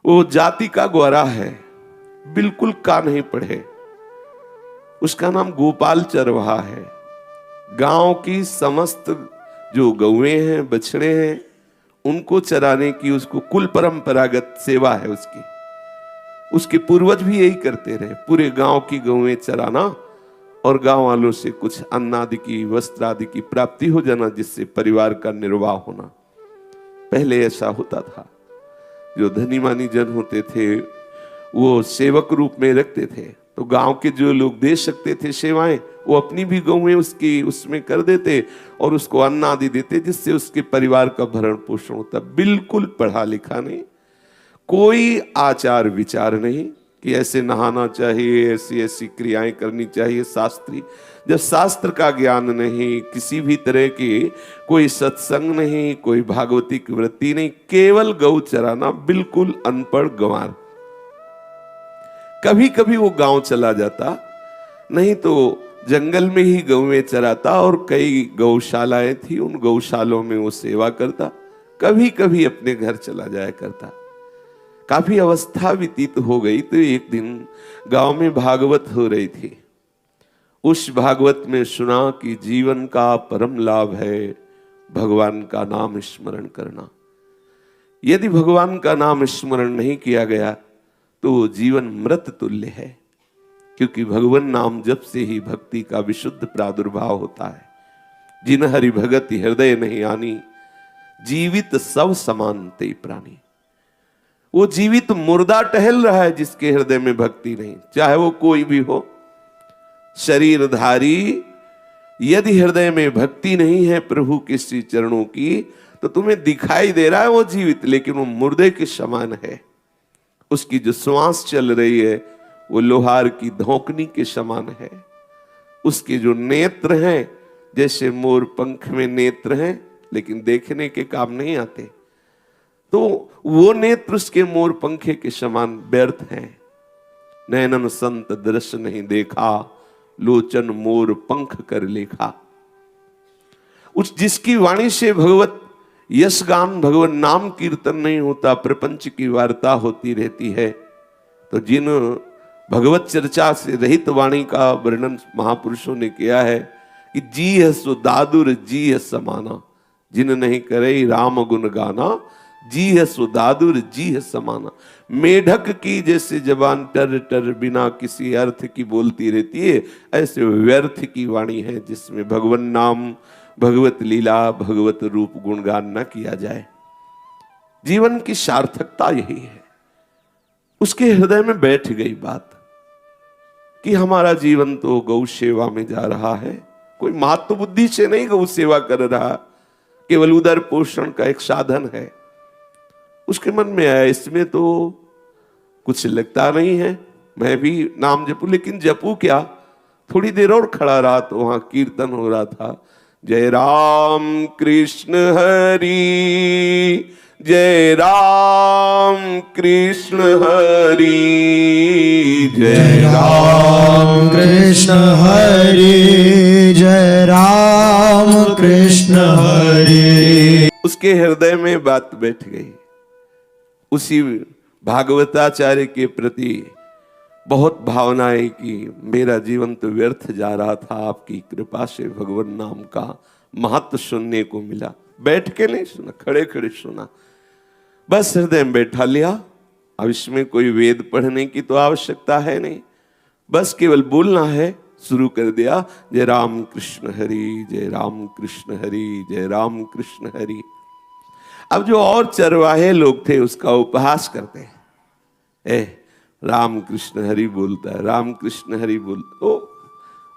वो जाति का ग्वारा है, बिल्कुल का नहीं पढ़े। उसका नाम गोपाल चरवाहा है। गांव की समस्त जो गौएं हैं, बछड़े हैं, उनको चराने की उसको कुल परंपरागत सेवा है उसकी। उसके पूर्वज भी यही करते रहे, पूरे गांव की गौएं चराना और गांव वालों से कुछ अन्न आदि की, वस्त्र आदि की प्राप्ति हो जाना, जिससे परिवार का निर्वाह होना। पहले ऐसा होता था। जो धनी मानी जन होते थे वो सेवक रूप में रखते थे, तो गांव के जो लोग दे सकते थे सेवाएं, वो अपनी भी गौएं उसकी उसमें कर देते और उसको अन्न आदि देते, जिससे उसके परिवार का भरण पोषण होता। बिल्कुल पढ़ा लिखा नहीं, कोई आचार विचार नहीं कि ऐसे नहाना चाहिए, ऐसी ऐसी क्रियाएं करनी चाहिए शास्त्री। जब शास्त्र का ज्ञान नहीं, किसी भी तरह की कोई सत्संग नहीं, कोई भागवतिक वृत्ति नहीं, केवल गौ चराना, बिल्कुल अनपढ़ गंवार। कभी कभी वो गांव चला जाता, नहीं तो जंगल में ही गौएं चराता और कई गौशालाएं थी, उन गौशालों में वो सेवा करता। कभी कभी अपने घर चला जाया करता। काफी अवस्था व्यतीत हो गई तो एक दिन गांव में भागवत हो रही थी। उस भागवत में सुना कि जीवन का परम लाभ है भगवान का नाम स्मरण करना। यदि भगवान का नाम स्मरण नहीं किया गया तो जीवन मृत तुल्य है, क्योंकि भगवान नाम जप से ही भक्ति का विशुद्ध प्रादुर्भाव होता है। जिन हरि भगत हृदय नहीं आनी, जीवित सब समान ते प्राणी। वो जीवित मुर्दा टहल रहा है जिसके हृदय में भक्ति नहीं, चाहे वो कोई भी हो, शरीरधारी। यदि हृदय में भक्ति नहीं है प्रभु के श्री चरणों की, तो तुम्हें दिखाई दे रहा है वो जीवित, लेकिन वो मुर्दे के समान है। उसकी जो श्वास चल रही है वो लोहार की धोकनी के समान है। उसके जो नेत्र हैं, जैसे मोर पंख में नेत्र हैं लेकिन देखने के काम नहीं आते, तो वो नेत्र उसके मोर पंखे के समान व्यर्थ हैं। नैनन संत दृश्य नहीं देखा, लोचन मोर पंख कर लेखा। उस जिसकी वाणी से भगवत यश गान, भगवान नाम कीर्तन नहीं होता, प्रपंच की वार्ता होती रहती है, तो जिन भगवत चर्चा से रहित वाणी का वर्णन महापुरुषों ने किया है कि जी है सो दादुर जी है समाना, जिन नहीं करे राम गुण गाना, जी है सो दादुर जी है समाना। मेढक की जैसे जबान टर टर बिना किसी अर्थ की बोलती रहती है, ऐसे व्यर्थ की वाणी है जिसमें भगवान नाम, भगवत लीला, भगवत रूप गुणगान न किया जाए। जीवन की सार्थकता यही है। उसके हृदय में बैठ गई बात कि हमारा जीवन तो गौ सेवा में जा रहा है, कोई महत्व बुद्धि से नहीं गौ सेवा कर रहा, केवल उदर पोषण का एक साधन है। उसके मन में आया इसमें तो कुछ लगता नहीं है, मैं भी नाम जपूं, लेकिन जपूं क्या। थोड़ी देर और खड़ा रहा तो वहां कीर्तन हो रहा था, जय राम कृष्ण हरि, जय राम कृष्ण हरि, जय राम कृष्ण हरि, जय राम कृष्ण हरि। उसके हृदय में बात बैठ गई। उसी भागवताचार्य के प्रति बहुत भावनाएं कि मेरा जीवन तो व्यर्थ जा रहा था, आपकी कृपा से भगवान नाम का महत्व सुनने को मिला। बैठ के नहीं सुना, खड़े खड़े सुना, बस हृदय में बैठा लिया। अब इसमें कोई वेद पढ़ने की तो आवश्यकता है नहीं, बस केवल बोलना है। शुरू कर दिया, जय राम कृष्ण हरि, जय राम कृष्ण हरि, जय राम कृष्ण हरि। अब जो और चरवाहे लोग थे उसका उपहास करते हैं, राम कृष्ण हरि बोलता है, राम कृष्ण हरि बोलता, वो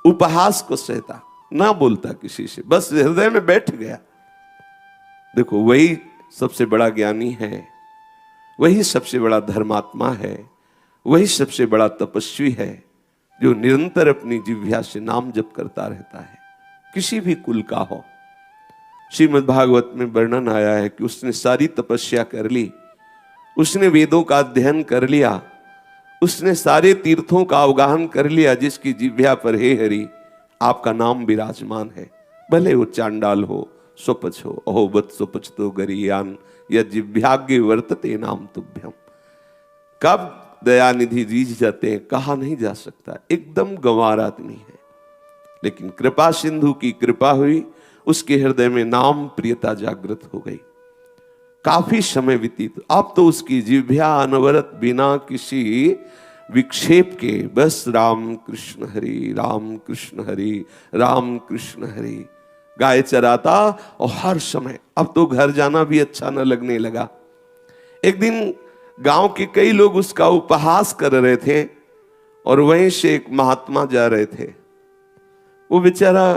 उपहास को सहता, ना बोलता किसी से, बस हृदय में बैठ गया। देखो वही सबसे बड़ा ज्ञानी है, वही सबसे बड़ा धर्मात्मा है, वही सबसे बड़ा तपस्वी है, जो निरंतर अपनी जिह्वा से नाम जप करता रहता है, किसी भी कुल का हो। श्रीमद् भागवत में वर्णन आया है कि उसने सारी तपस्या कर ली, उसने वेदों का अध्ययन कर लिया, उसने सारे तीर्थों का अवगाहन कर लिया, जिसकी जिह्वा पर हे हरि आपका नाम विराजमान है। भले वो चांडाल हो, स्वपच हो, अहो बत स्वपच तो गरियान या जिव्याग्य वर्तते नाम तुभ्यम। कब दयानिधि रीझ जाते हैं कहा नहीं जा सकता, एकदम गंवार आदमी है। लेकिन कृपा सिंधु की कृपा हुई, उसके हृदय में नाम प्रियता जागृत हो गई। काफी समय व्यतीत, अब तो उसकी जिह्वा अनवरत बिना किसी विक्षेप के बस राम कृष्ण हरि राम कृष्ण हरि राम कृष्ण हरि गाय चराता, और हर समय अब तो घर जाना भी अच्छा न लगने लगा। एक दिन गांव के कई लोग उसका उपहास कर रहे थे और वहीं से एक महात्मा जा रहे थे। वो बेचारा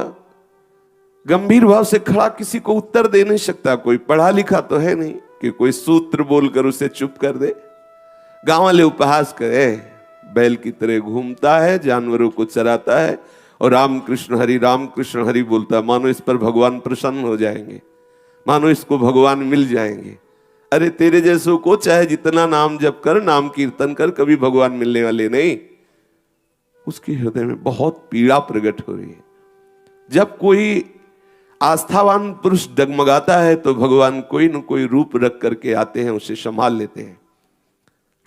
गंभीर भाव से खड़ा, किसी को उत्तर दे नहीं सकता, कोई पढ़ा लिखा तो है नहीं कि कोई सूत्र बोलकर उसे चुप कर दे। गांव वाले उपहास करे, बैल की तरह घूमता है, जानवरों को चराता है और राम कृष्ण हरि बोलता है, मानो इस पर भगवान प्रसन्न हो जाएंगे, मानो इसको भगवान मिल जाएंगे। अरे तेरे जैसों को चाहे जितना नाम जप कर, नाम कीर्तन कर, कभी भगवान मिलने वाले नहीं। उसके हृदय में बहुत पीड़ा प्रकट हो रही है। जब कोई आस्थावान पुरुष डगमगाता है तो भगवान कोई न कोई रूप रख करके आते हैं, उसे संभाल लेते हैं।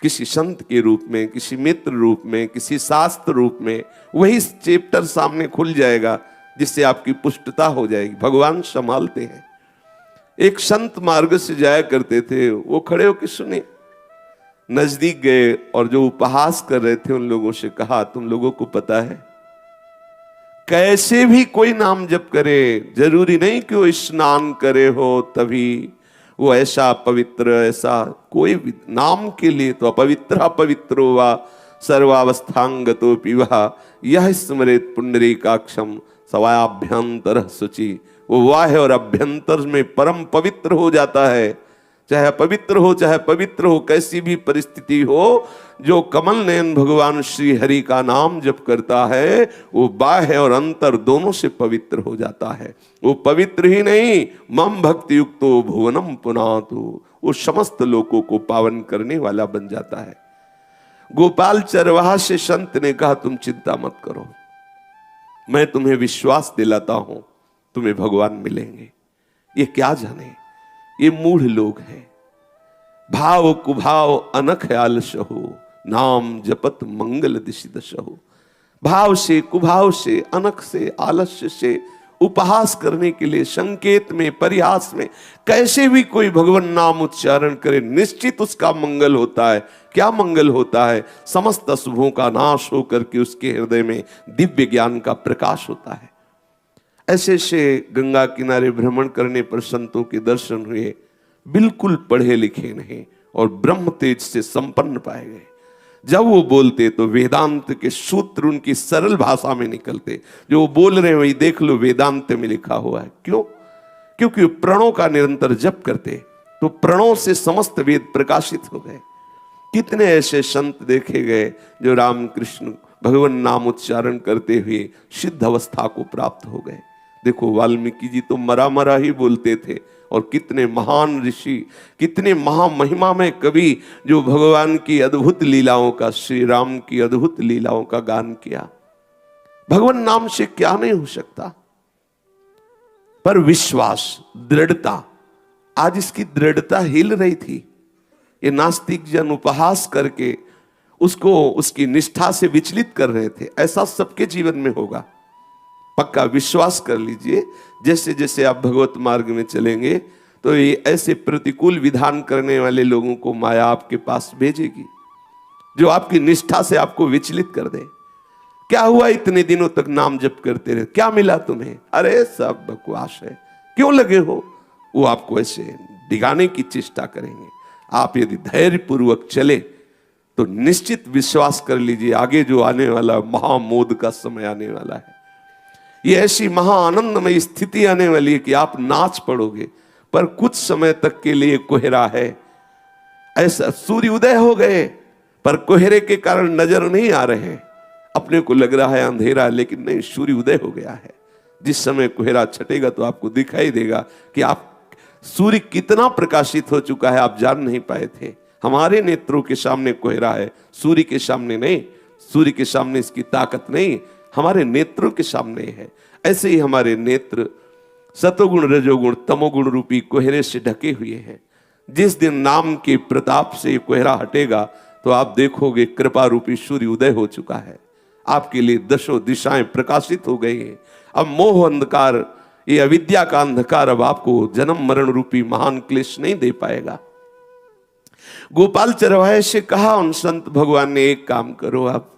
किसी संत के रूप में, किसी मित्र रूप में, किसी शास्त्र रूप में। वही चैप्टर सामने खुल जाएगा जिससे आपकी पुष्टता हो जाएगी। भगवान संभालते हैं। एक संत मार्ग से जाया करते थे, वो खड़े होकर सुने, नजदीक गए और जो उपहास कर रहे थे उन लोगों से कहा, तुम लोगों को पता है कैसे भी कोई नाम जप करे, जरूरी नहीं कि वो स्नान करे हो तभी वो ऐसा पवित्र, ऐसा कोई भी नाम के लिए तो अपवित्रो वा सर्वावस्थांगतो पिवा यह स्मरेत पुंडरीकाक्षम सवाभ्यंतर शुचि। वो वाह और अभ्यंतर में परम पवित्र हो जाता है। चाहे पवित्र हो, कैसी भी परिस्थिति हो, जो कमल नयन भगवान श्री हरि का नाम जप करता है वो बाह्य और अंतर दोनों से पवित्र हो जाता है। वो पवित्र ही नहीं, मम भक्ति युक्तो भुवनम पुनातु, वो समस्त लोगों को पावन करने वाला बन जाता है। गोपाल चरवाहा से संत ने कहा, तुम चिंता मत करो, मैं तुम्हें विश्वास दिलाता हूं, तुम्हें भगवान मिलेंगे। ये क्या जाने, ये मूढ़ लोग हैं। भाव कुभाव अनख आलसहु, नाम जपत मंगल दिशि दशहु। भाव से, कुभाव से, अनख से, आलस्य से उपहास करने के लिए, संकेत में, परिहास में कैसे भी कोई भगवान नाम उच्चारण करे, निश्चित उसका मंगल होता है। क्या मंगल होता है? समस्त अशुभों का नाश होकर के उसके हृदय में दिव्य ज्ञान का प्रकाश होता है। ऐसे से गंगा किनारे भ्रमण करने पर संतों के दर्शन हुए, बिल्कुल पढ़े लिखे नहीं और ब्रह्म तेज से संपन्न पाए गए। जब वो बोलते तो वेदांत के सूत्र उनकी सरल भाषा में निकलते। जो वो बोल रहे हैं वही देख लो वेदांत में लिखा हुआ है। क्यों? क्योंकि प्रणों का निरंतर जप करते तो प्रणों से समस्त वेद प्रकाशित हो गए। कितने ऐसे संत देखे गए जो राम कृष्ण भगवान नाम उच्चारण करते हुए सिद्ध अवस्था को प्राप्त हो गए। देखो वाल्मीकि जी तो मरा ही बोलते थे, और कितने महान ऋषि, कितने महामहिमा में कवि जो भगवान की अद्भुत लीलाओं का, श्री राम की अद्भुत लीलाओं का गान किया। भगवान नाम से क्या नहीं हो सकता, पर विश्वास, दृढ़ता, आज इसकी दृढ़ता हिल रही थी। ये नास्तिक जन उपहास करके उसको उसकी निष्ठा से विचलित कर रहे थे। ऐसा सबके जीवन में होगा, पक्का विश्वास कर लीजिए। जैसे जैसे आप भगवत मार्ग में चलेंगे तो ये ऐसे प्रतिकूल विधान करने वाले लोगों को माया आपके पास भेजेगी जो आपकी निष्ठा से आपको विचलित कर दे। क्या हुआ इतने दिनों तक नाम जप करते रहे, क्या मिला तुम्हें? अरे सब बकवास है, क्यों लगे हो? वो आपको ऐसे डिगाने की चेष्टा करेंगे। आप यदि धैर्य पूर्वक चले तो निश्चित विश्वास कर लीजिए आगे जो आने वाला महामोद का समय आने वाला है। ये ऐसी महाआनंदमय स्थिति आने वाली है कि आप नाच पड़ोगे, पर कुछ समय तक के लिए कोहरा है। ऐसा सूर्य उदय हो गए पर कोहरे के कारण नजर नहीं आ रहे हैं। अपने को लग रहा है अंधेरा, लेकिन नहीं, सूर्य उदय हो गया है। जिस समय कोहरा छटेगा तो आपको दिखाई देगा कि आप सूर्य कितना प्रकाशित हो चुका है, आप जान नहीं पाए थे। हमारे नेत्रों के सामने कोहरा है, सूर्य के सामने नहीं। सूर्य के सामने इसकी ताकत नहीं, हमारे नेत्रों के सामने है। ऐसे ही हमारे नेत्र सतोगुण, रजोगुण, तमोगुण रूपी कोहरे से ढके हुए हैं। जिस दिन नाम के प्रताप से कोहरा हटेगा, तो आप देखोगे कृपा रूपी सूर्य उदय हो चुका है, आपके लिए दशों दिशाएं प्रकाशित हो गई हैं। अब मोह अंधकार, ये अविद्या का अंधकार अब आपको जन्म मरण रूपी महान क्लेश नहीं दे पाएगा। गोपाल चरवाहे से कहा उन संत भगवान ने, एक काम करो, आप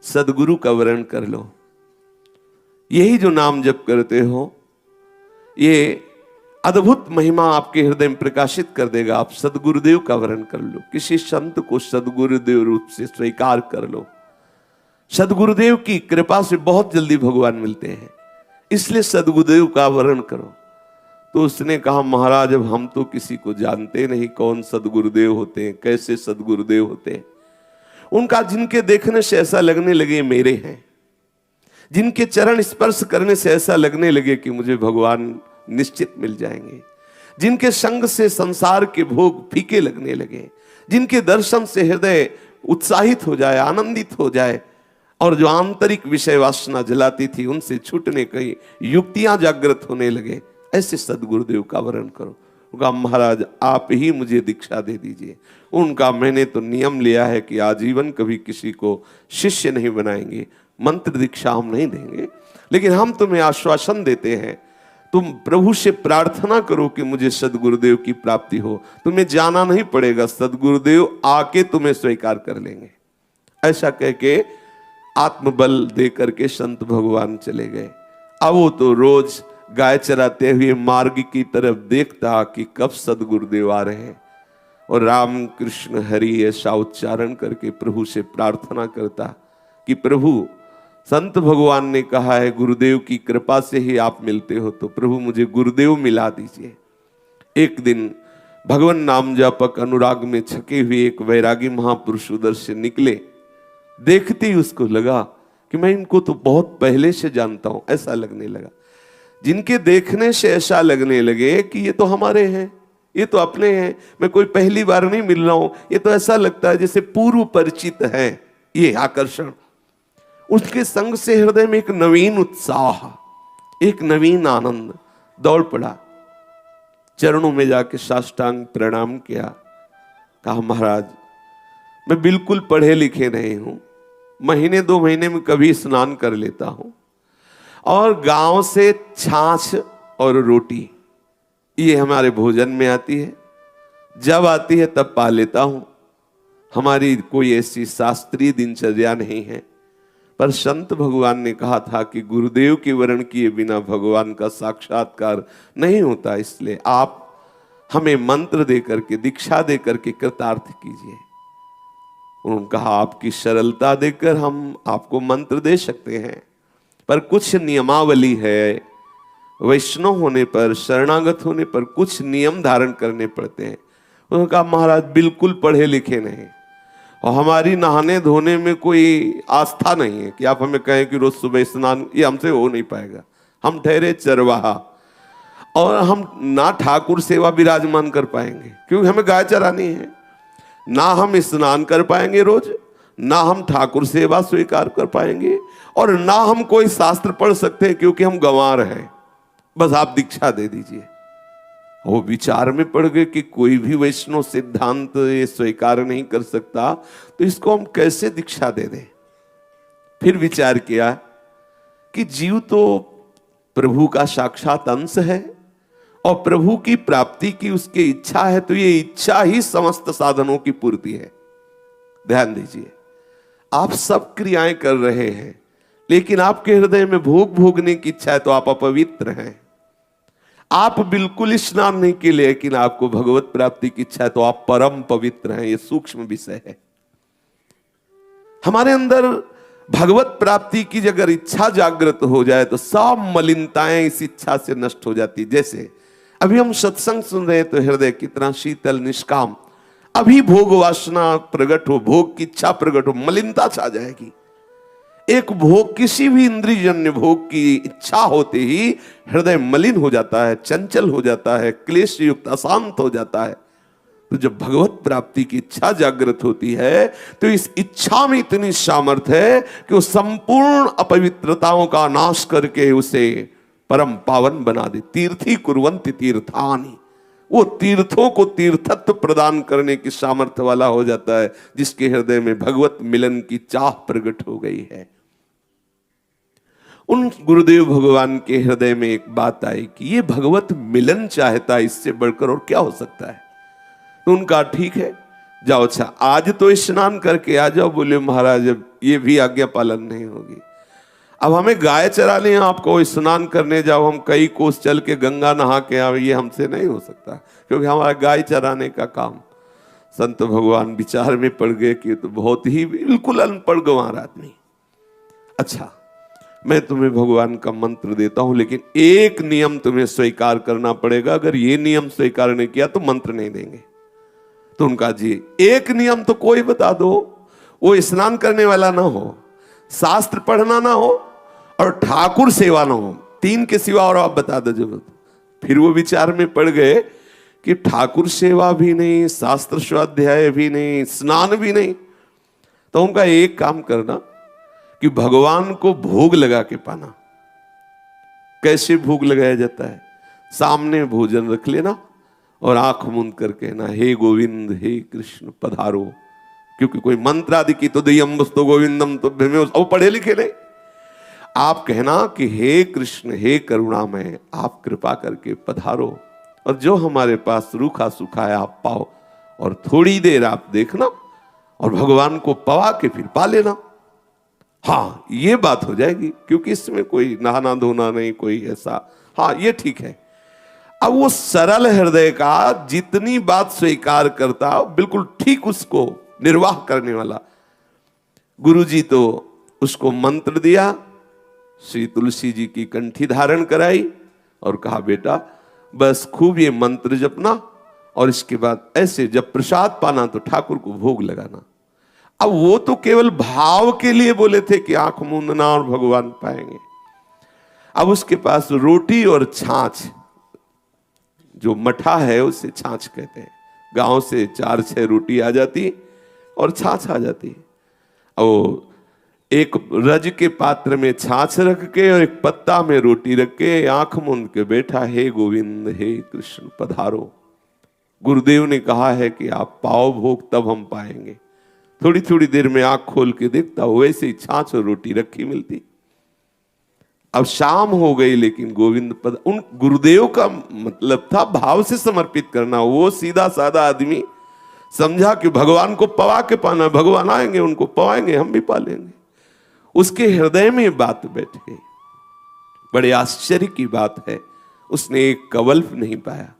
सदगुरु का वर्ण कर लो। यही जो नाम जप करते हो, ये अद्भुत महिमा आपके हृदय में प्रकाशित कर देगा। आप सदगुरुदेव का वर्ण कर लो, किसी संत को सदगुरुदेव रूप से स्वीकार कर लो। सदगुरुदेव की कृपा से बहुत जल्दी भगवान मिलते हैं, इसलिए सदगुरुदेव का वर्ण करो। तो उसने कहा, महाराज अब हम तो किसी को जानते नहीं, कौन सदगुरुदेव होते हैं, कैसे सदगुरुदेव होते हैं। उनका जिनके देखने से ऐसा लगने लगे मेरे हैं, जिनके चरण स्पर्श करने से ऐसा लगने लगे कि मुझे भगवान निश्चित मिल जाएंगे, जिनके संग से संसार के भोग फीके लगने लगे, जिनके दर्शन से हृदय उत्साहित हो जाए, आनंदित हो जाए, और जो आंतरिक विषय वासना जलाती थी उनसे छूटने की युक्तियां जागृत होने लगे, ऐसे सदगुरुदेव का वर्ण करो। उनका महाराज आप ही मुझे दीक्षा दे दीजिए। उनका मैंने तो नियम लिया है कि आजीवन कभी किसी को शिष्य नहीं बनाएंगे, मंत्र दीक्षा हम नहीं देंगे, लेकिन हम तुम्हें आश्वासन देते हैं, तुम प्रभु से प्रार्थना करो कि मुझे सदगुरुदेव की प्राप्ति हो। तुम्हें जाना नहीं पड़ेगा, सदगुरुदेव आके तुम्हें स्वीकार कर लेंगे। ऐसा कह के आत्मबल दे करके संत भगवान चले गए। अब वो तो रोज गाय चराते हुए मार्ग की तरफ देखता कि कब सदगुरुदेव आ रहे हैं, और राम कृष्ण हरि ऐसा उच्चारण करके प्रभु से प्रार्थना करता कि प्रभु, संत भगवान ने कहा है गुरुदेव की कृपा से ही आप मिलते हो, तो प्रभु मुझे गुरुदेव मिला दीजिए। एक दिन भगवान नाम जापक अनुराग में छके हुए एक वैरागी महापुरुष उधर से निकले। देखते ही उसको लगा कि मैं इनको तो बहुत पहले से जानता हूं, ऐसा लगने लगा। जिनके देखने से ऐसा लगने लगे कि ये तो हमारे हैं, ये तो अपने हैं, मैं कोई पहली बार नहीं मिल रहा हूं, ये तो ऐसा लगता है जैसे पूर्व परिचित है, ये आकर्षण। उसके संग से हृदय में एक नवीन उत्साह, एक नवीन आनंद दौड़ पड़ा। चरणों में जाके साष्टांग प्रणाम किया, कहा महाराज मैं बिल्कुल पढ़े लिखे नहीं हूं, महीने 2 महीने में कभी स्नान कर लेता हूं, और गांव से छाछ और रोटी ये हमारे भोजन में आती है, जब आती है तब पा लेता हूं। हमारी कोई ऐसी शास्त्रीय दिनचर्या नहीं है। पर संत भगवान ने कहा था कि गुरुदेव के वर्ण किए बिना भगवान का साक्षात्कार नहीं होता, इसलिए आप हमें मंत्र दे करके, दीक्षा दे करके कृतार्थ कीजिए। उन्होंने कहा आपकी सरलता देकर हम आपको मंत्र दे सकते हैं, पर कुछ नियमावली है, वैष्णव होने पर, शरणागत होने पर कुछ नियम धारण करने पड़ते हैं। उन्होंने कहा महाराज बिल्कुल पढ़े लिखे नहीं, और हमारी नहाने धोने में कोई आस्था नहीं है कि आप हमें कहें कि रोज सुबह स्नान, ये हमसे हो नहीं पाएगा। हम ठहरे चरवाहा, और हम ना ठाकुर सेवा विराजमान कर पाएंगे क्योंकि हमें गाय चरानी है, ना हम स्नान कर पाएंगे रोज, ना हम ठाकुर सेवा स्वीकार कर पाएंगे, और ना हम कोई शास्त्र पढ़ सकते हैं क्योंकि हम गंवार हैं। बस आप दीक्षा दे दीजिए। वो विचार में पड़ गए कि कोई भी वैष्णव सिद्धांत ये स्वीकार नहीं कर सकता, तो इसको हम कैसे दीक्षा दे दें। फिर विचार किया कि जीव तो प्रभु का साक्षात अंश है, और प्रभु की प्राप्ति की उसकी इच्छा है, तो ये इच्छा ही समस्त साधनों की पूर्ति है। ध्यान दीजिए, आप सब क्रियाएं कर रहे हैं, लेकिन आपके हृदय में भोग भोगने की इच्छा है, तो आप अपवित्र हैं। आप बिल्कुल स्नान नहीं किए, लेकिन आपको भगवत प्राप्ति की इच्छा है, तो आप परम पवित्र हैं। यह सूक्ष्म विषय है। हमारे अंदर भगवत प्राप्ति की अगर इच्छा जागृत हो जाए तो सब मलिनताएं इस इच्छा से नष्ट हो जाती। जैसे अभी हम सत्संग सुन रहे हैं तो हृदय कितना शीतल निष्काम, अभी भोग वासना प्रकट हो, भोग की इच्छा प्रकट हो, मलिनता छा जाएगी। एक भोग, किसी भी इंद्रियजन्य भोग की इच्छा होते ही हृदय मलिन हो जाता है, चंचल हो जाता है, क्लेश युक्त अशांत हो जाता है। तो जब भगवत प्राप्ति की इच्छा जागृत होती है तो इस इच्छा में इतनी सामर्थ्य है कि वो संपूर्ण अपवित्रताओं का नाश करके उसे परम पावन बना दे। तीर्थी कुर्वन्ति तीर्थानि, वो तीर्थों को तीर्थत्व प्रदान करने की सामर्थ्य वाला हो जाता है, जिसके हृदय में भगवत मिलन की चाह प्रकट हो गई है। उन गुरुदेव भगवान के हृदय में एक बात आई कि ये भगवत मिलन चाहता है, इससे बढ़कर और क्या हो सकता है। तो उनका ठीक है, जाओ, अच्छा आज तो स्नान करके आ जाओ। बोले महाराज अब ये भी आज्ञा पालन नहीं होगी, अब हमें गाय चराने हैं, आपको स्नान करने जाओ, हम कई कोस चल के गंगा नहा के आए, ये हमसे नहीं हो सकता, क्योंकि हमारा गाय चराने का काम। संत भगवान विचार में पड़ गए कि तो बहुत ही बिल्कुल अनपढ़ गंवार आदमी। अच्छा मैं तुम्हें भगवान का मंत्र देता हूं, लेकिन एक नियम तुम्हें स्वीकार करना पड़ेगा, अगर ये नियम स्वीकार नहीं किया तो मंत्र नहीं देंगे। तो उनका जी एक नियम तो कोई बता दो, वो स्नान करने वाला ना हो, शास्त्र पढ़ना ना हो और ठाकुर सेवा ना हो, तीन के सिवा और आप बता दो जो। फिर वो विचार में पड़ गए कि ठाकुर सेवा भी नहीं, शास्त्र स्वाध्याय भी नहीं, स्नान भी नहीं। तो उनका एक काम करना कि भगवान को भोग लगा के पाना। कैसे भोग लगाया जाता है? सामने भोजन रख लेना और आंख मूंद करके ना, हे गोविंद हे कृष्ण पधारो, क्योंकि कोई मंत्र आदि की तो दयम वस्तु गोविंदम तो वो पढ़े लिखे नहीं। आप कहना कि हे कृष्ण हे करुणामय, आप कृपा करके पधारो और जो हमारे पास रूखा सूखा है आप पाओ, और थोड़ी देर आप देखना और भगवान को पवा के फिर पा लेना। हाँ ये बात हो जाएगी, क्योंकि इसमें कोई नहाना धोना नहीं, कोई ऐसा। हाँ ये ठीक है। अब वो सरल हृदय का जितनी बात स्वीकार करता, बिल्कुल ठीक उसको निर्वाह करने वाला। गुरुजी तो उसको मंत्र दिया, श्री तुलसी जी की कंठी धारण कराई और कहा बेटा बस खूब ये मंत्र जपना, और इसके बाद ऐसे जब प्रसाद पाना तो ठाकुर को भोग लगाना। अब वो तो केवल भाव के लिए बोले थे कि आंख मूंदना और भगवान पाएंगे। अब उसके पास रोटी और छाछ, जो मठा है उसे छाछ कहते हैं, गांव से 4-6 रोटी आ जाती और छाछ आ जाती। और एक रज के पात्र में छाछ रख के और एक पत्ता में रोटी रख के आंख मूंद के बैठा, हे गोविंद हे कृष्ण पधारो। गुरुदेव ने कहा है कि आप पाओ भोग तब हम पाएंगे। थोड़ी थोड़ी देर में आंख खोल के देखता, वैसे ही छाछ और रोटी रखी मिलती। अब शाम हो गई, लेकिन गोविंद पद, उन गुरुदेव का मतलब था भाव से समर्पित करना। वो सीधा साधा आदमी समझा कि भगवान को पवा के पाना, भगवान आएंगे उनको पवाएंगे, हम भी पालेंगे। उसके हृदय में बात बैठ गई। बड़े आश्चर्य की बात है, उसने एक कवल्प नहीं पाया।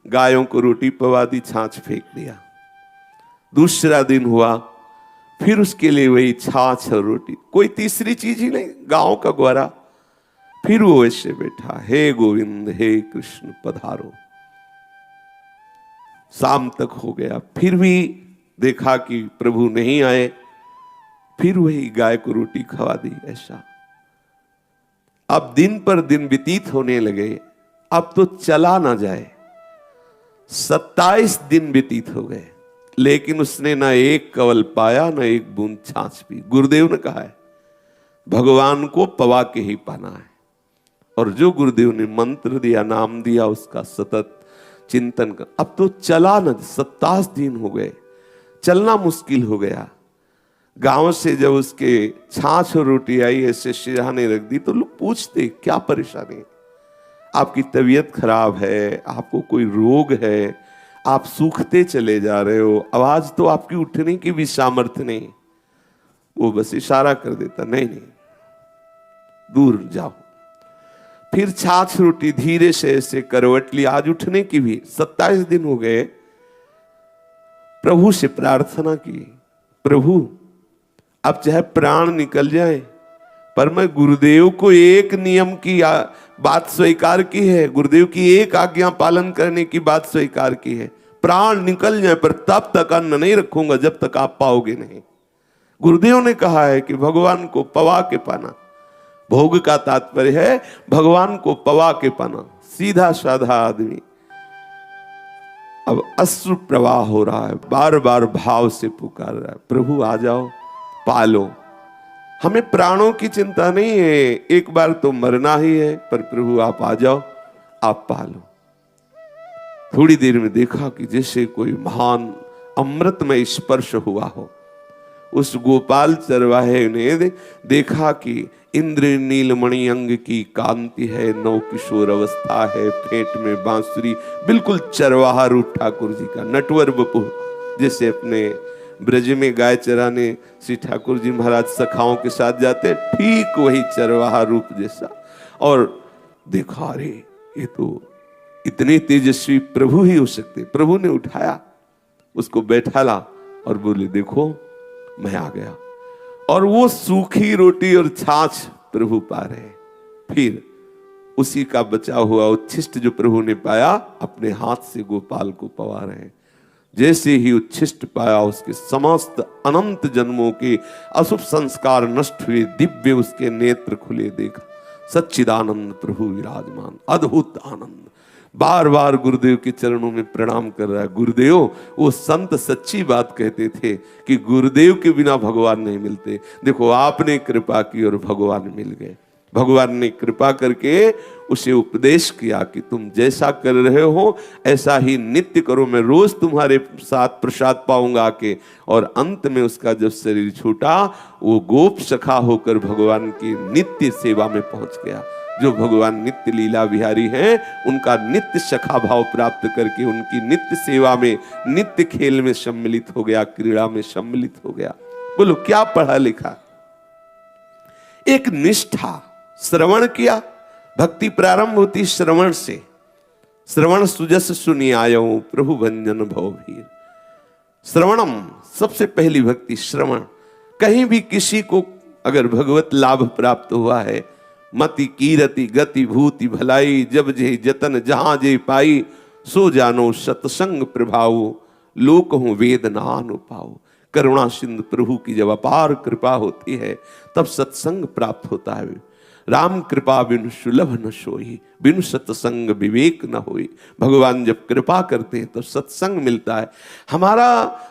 गायों को रोटी पवा दी, छाछ फेंक दिया। दूसरा दिन हुआ, फिर उसके लिए वही छाछ और रोटी, कोई तीसरी चीज ही नहीं, गांव का ग्वारा। फिर वो ऐसे बैठा, हे गोविंद हे कृष्ण पधारो। शाम तक हो गया, फिर भी देखा कि प्रभु नहीं आए, फिर वही गाय को रोटी खवा दी। ऐसा अब दिन पर दिन व्यतीत होने लगे, अब तो चला ना जाए। 27 दिन व्यतीत हो गए, लेकिन उसने ना एक कवल पाया, ना एक बूंद छाछ पी। गुरुदेव ने कहा है भगवान को पवा के ही पाना है, और जो गुरुदेव ने मंत्र दिया, नाम दिया, उसका सतत चिंतन कर। अब तो चला न, 27 दिन हो गए, चलना मुश्किल हो गया। गांव से जब उसके छाछ और रोटी आई, ऐसे सिरहाने रख दी, तो लोग पूछते क्या परेशानी है? आपकी तबीयत खराब है, आपको कोई रोग है, आप सूखते चले जा रहे हो, आवाज तो आपकी उठने की भी सामर्थ्य नहीं। वो बस इशारा कर देता, नहीं नहीं दूर जाओ। फिर छाछ रोटी धीरे से ऐसे करवट ली, आज उठने की भी 27 दिन हो गए। प्रभु से प्रार्थना की, प्रभु अब चाहे प्राण निकल जाए, पर मैं गुरुदेव को एक नियम की बात स्वीकार की है, गुरुदेव की एक आज्ञा पालन करने की बात स्वीकार की है। प्राण निकल जाए पर तब तक अन्न नहीं रखूंगा जब तक आप पाओगे नहीं। गुरुदेव ने कहा है कि भगवान को पवा के पाना। भोग का तात्पर्य है भगवान को पवा के पाना। सीधा साधा आदमी अब अश्रु प्रवाह हो रहा है, बार बार भाव से पुकार रहा है, प्रभु आ जाओ पालो। हमें प्राणों की चिंता नहीं है, एक बार तो मरना ही है, पर प्रभु आप आ जाओ, आप पालो। थोड़ी देर में देखा कि जैसे कोई महान अमृतमय स्पर्श हुआ हो। उस गोपाल चरवाहे ने देखा कि इंद्र नीलमणि अंग की कांति है, नव किशोर अवस्था है, फेंट में बांसुरी, बिल्कुल चरवाहा रूप ठाकुर जी का। नटवर बपू जैसे अपने ब्रज में गाय चराने श्री ठाकुर जी महाराज सखाओं के साथ जाते, ठीक वही चरवाहा रूप जैसा। और देखा, अरे ये तो इतने तेजस्वी प्रभु ही हो सकते। प्रभु ने उठाया, उसको बैठाला और बोले, देखो मैं आ गया। और वो सूखी रोटी और छाछ प्रभु पा रहे। फिर उसी का बचा हुआ उच्छिष्ट जो प्रभु ने पाया, अपने हाथ से गोपाल को पवा रहे हैं। जैसे ही उच्छिष्ट पाया, उसके समस्त अनंत जन्मों के अशुभ संस्कार नष्ट हुए, दिव्य उसके नेत्र खुले। देखा सच्चिदानंद प्रभु विराजमान, अद्भुत आनंद। बार बार गुरुदेव के चरणों में प्रणाम कर रहा है। गुरुदेव, वो संत सच्ची बात कहते थे कि गुरुदेव के बिना भगवान नहीं मिलते। देखो आपने कृपा की और भगवान मिल गए। भगवान ने कृपा करके उसे उपदेश किया कि तुम जैसा कर रहे हो ऐसा ही नित्य करो, मैं रोज तुम्हारे साथ प्रसाद पाऊंगा के। और अंत में उसका जब शरीर छूटा, वो गोप सखा होकर भगवान की नित्य सेवा में पहुंच गया। जो भगवान नित्य लीला बिहारी हैं, उनका नित्य सखा भाव प्राप्त करके उनकी नित्य सेवा में, नित्य खेल में सम्मिलित हो गया, क्रीड़ा में सम्मिलित हो गया। बोलो क्या पढ़ा लिखा? एक निष्ठा। श्रवण किया, भक्ति प्रारंभ होती श्रवण से। श्रवण सुजस सुनि आयो प्रभु भंजन भवभीर। श्रवणम, सबसे पहली भक्ति श्रवण। कहीं भी किसी को अगर भगवत लाभ प्राप्त हुआ है, मति कीरति गति भूति भलाई, जब जे जतन जहां जे पाई, सो जानो सत्संग प्रभाव, लोक हूं वेद नानु पाओ। करुणा सिंधु प्रभु की जब अपार कृपा होती है, तब सत्संग प्राप्त होता है। राम कृपा बिनु सुलभ न सोई, बिनु सत्संग विवेक न होई। भगवान जब कृपा करते हैं तो सत्संग मिलता है। हमारा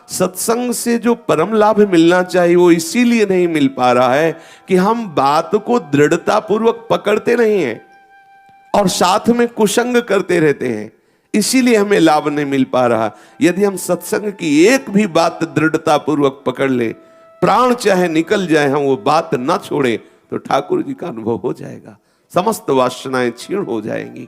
सत्संग से जो परम लाभ मिलना चाहिए वो इसीलिए नहीं मिल पा रहा है कि हम बात को दृढ़ता पूर्वक पकड़ते नहीं हैं और साथ में कुसंग करते रहते हैं, इसीलिए हमें लाभ नहीं मिल पा रहा। यदि हम सत्संग की एक भी बात दृढ़ता पूर्वक पकड़ ले, प्राण चाहे निकल जाए, हम वो बात ना छोड़े, तो ठाकुर जी का अनुभव हो जाएगा, समस्त वासनाएं क्षीण हो जाएंगी।